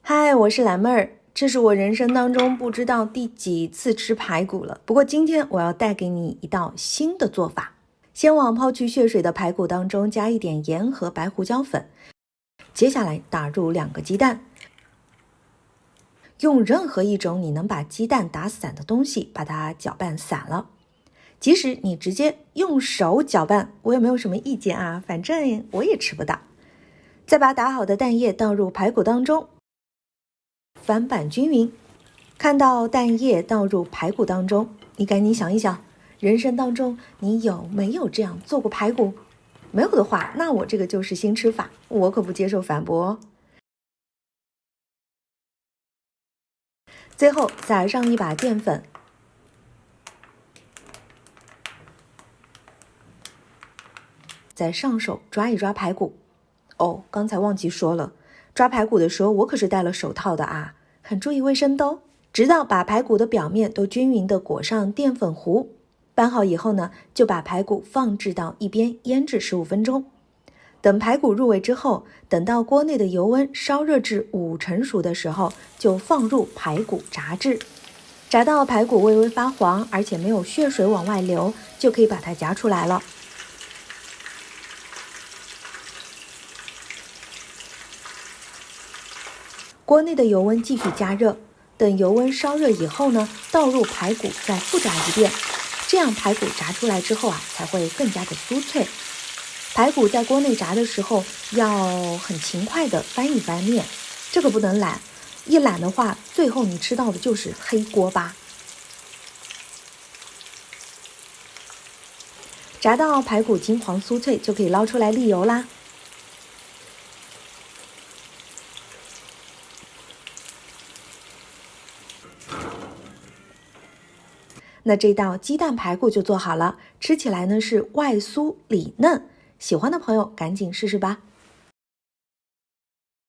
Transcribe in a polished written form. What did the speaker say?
嗨，我是蓝妹儿，这是我人生当中不知道第几次吃排骨了。不过今天我要带给你一道新的做法。先往抛去血水的排骨当中加一点盐和白胡椒粉，接下来打入2个鸡蛋，用任何一种你能把鸡蛋打散的东西把它搅拌散了。即使你直接用手搅拌，我也没有什么意见啊，反正我也吃不到。再把打好的蛋液倒入排骨当中，翻拌均匀。看到蛋液倒入排骨当中，你赶紧想一想，人生当中你有没有这样做过排骨？没有的话，那我这个就是新吃法，我可不接受反驳哦。最后撒上一把淀粉，再上手抓一抓排骨。哦，刚才忘记说了，抓排骨的时候我可是戴了手套的啊，很注意卫生的哦。直到把排骨的表面都均匀地裹上淀粉糊。拌好以后呢，就把排骨放置到一边腌制15分钟。等排骨入味之后，等到锅内的油温烧热至5成熟的时候，就放入排骨炸制。炸到排骨微微发黄，而且没有血水往外流，就可以把它夹出来了。锅内的油温继续加热，等油温烧热以后呢，倒入排骨再复炸一遍，这样排骨炸出来之后才会更加的酥脆。排骨在锅内炸的时候要很勤快的翻一翻面，这个不能懒，一懒的话，最后你吃到的就是黑锅巴。炸到排骨金黄酥脆，就可以捞出来沥油啦。那这道鸡蛋排骨就做好了，吃起来呢是外酥里嫩，喜欢的朋友赶紧试试吧。